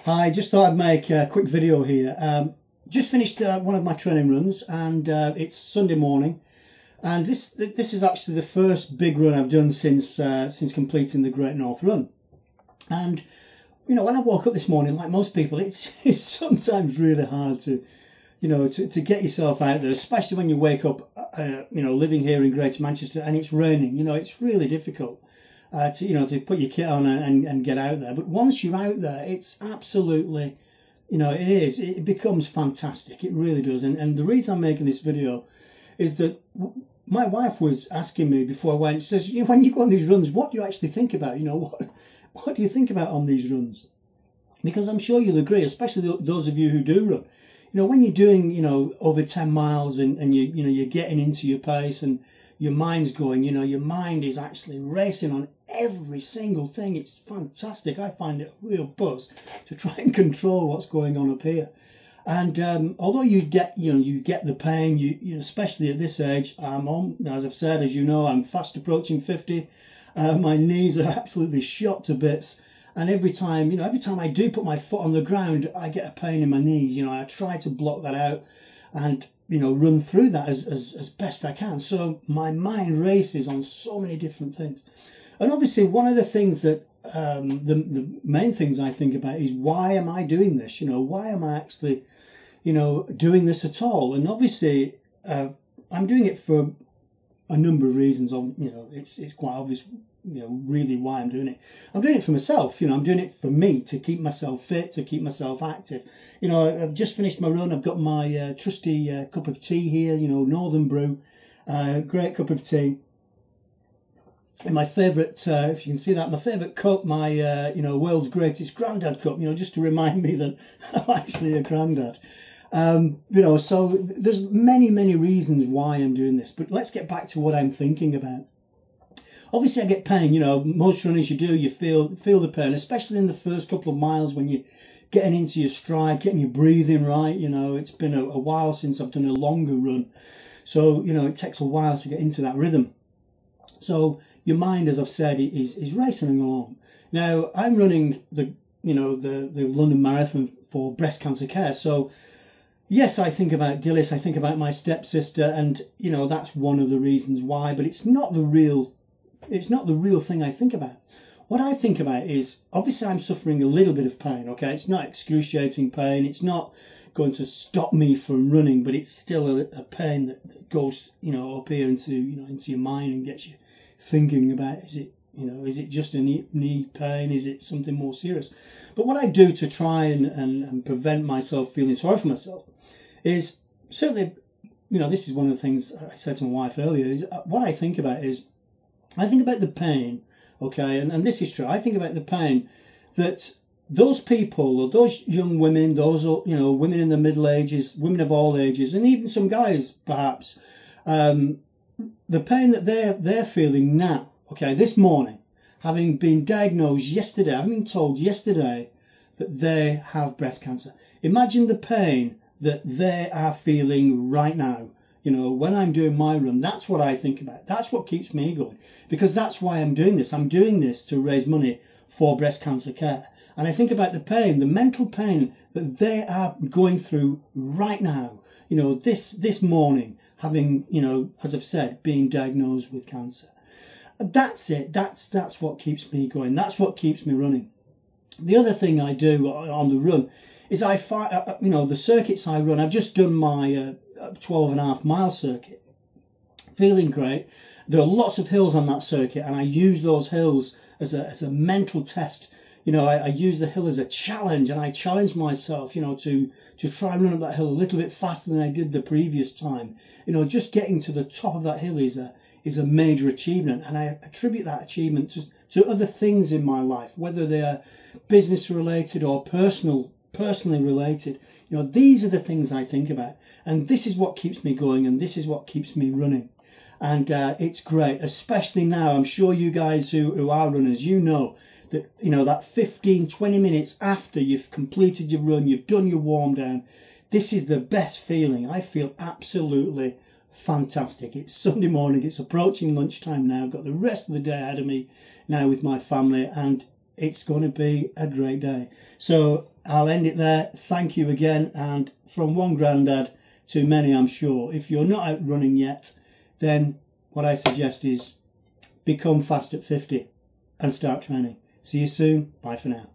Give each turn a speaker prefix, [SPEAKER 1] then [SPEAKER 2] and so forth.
[SPEAKER 1] Hi, just thought I'd make a quick video here. Just finished one of my training runs, and it's Sunday morning, and this is actually the first big run I've done since completing the Great North Run. And you know, when I woke up this morning, like most people, it's sometimes really hard to to get yourself out there, especially when you wake up living here in Greater Manchester and it's raining. It's really difficult to put your kit on and get out there. But once you're out there, it's absolutely, it becomes fantastic. It really does. And the reason I'm making this video is that my wife was asking me before I went, she says, when you go on these runs, what do you actually think about? What do you think about on these runs? Because I'm sure you'll agree, especially those of you who do run. When you're doing, over 10 miles and you're getting into your pace and your mind's going, your mind is actually racing on every single thing. It's fantastic. I find it a real buzz to try and control what's going on up here. And although you get the pain, especially at this age, as I've said, as you know, I'm fast approaching 50. My knees are absolutely shot to bits. And every time I do put my foot on the ground, I get a pain in my knees. I try to block that out and, run through that as best I can. So my mind races on so many different things. And obviously one of the things that, the main things I think about is, why am I doing this? Why am I actually, doing this at all? And obviously, I'm doing it for a number of reasons. It's quite obvious, really why I'm doing it. I'm doing it for myself. I'm doing it for me, to keep myself fit, to keep myself active. I've just finished my run. I've got my trusty cup of tea here, Northern Brew, great cup of tea. And my favourite, if you can see that, my favourite cup, my, world's greatest Grandad cup, just to remind me that I'm actually a granddad. So there's many reasons why I'm doing this, but let's get back to what I'm thinking about. Obviously I get pain, most runners you feel the pain, especially in the first couple of miles when you're getting into your stride, getting your breathing right. It's been a while since I've done a longer run. So, it takes a while to get into that rhythm. So your mind, as I've said, is racing along. Now, I'm running the London Marathon for breast cancer care. So yes, I think about Dilys, I think about my stepsister, and, that's one of the reasons why, but it's not the real thing I think about. What I think about is, obviously I'm suffering a little bit of pain, okay? It's not excruciating pain. It's not going to stop me from running, but it's still a pain that goes, up here into your mind and gets you thinking about, is it just a knee pain? Is it something more serious? But what I do to try and prevent myself feeling sorry for myself is, certainly, this is one of the things I said to my wife earlier, is what I think about is, I think about the pain, okay, and this is true. I think about the pain that those people, or those young women, those, women in the middle ages, women of all ages, and even some guys, perhaps, the pain that they're feeling now, okay, this morning, having been diagnosed yesterday, having been told yesterday that they have breast cancer. Imagine the pain that they are feeling right now. When I'm doing my run, that's what I think about. That's what keeps me going, because that's why I'm doing this. I'm doing this to raise money for breast cancer care. And I think about the pain, the mental pain that they are going through right now. This morning, having, as I've said, being diagnosed with cancer. That's it. That's what keeps me going. That's what keeps me running. The other thing I do on the run is I find, the circuits I run. I've just done my 12.5 mile circuit. Feeling great. There are lots of hills on that circuit, and I use those hills as a mental test. I use the hill as a challenge, and I challenge myself, to try and run up that hill a little bit faster than I did the previous time. Just getting to the top of that hill is a major achievement, and I attribute that achievement to other things in my life, whether they are business related or personally related. These are the things I think about, and this is what keeps me going, and this is what keeps me running. And it's great, especially now. I'm sure you guys who are runners, that that 15-20 minutes after you've completed your run, you've done your warm down, this is the best feeling. I feel absolutely fantastic. It's Sunday morning, it's approaching lunchtime now. I've got the rest of the day ahead of me now with my family, and it's going to be a great day. So I'll end it there. Thank you again, and from one Grandad to many, I'm sure. If you're not out running yet, then what I suggest is become fast at 50 and start training. See you soon. Bye for now.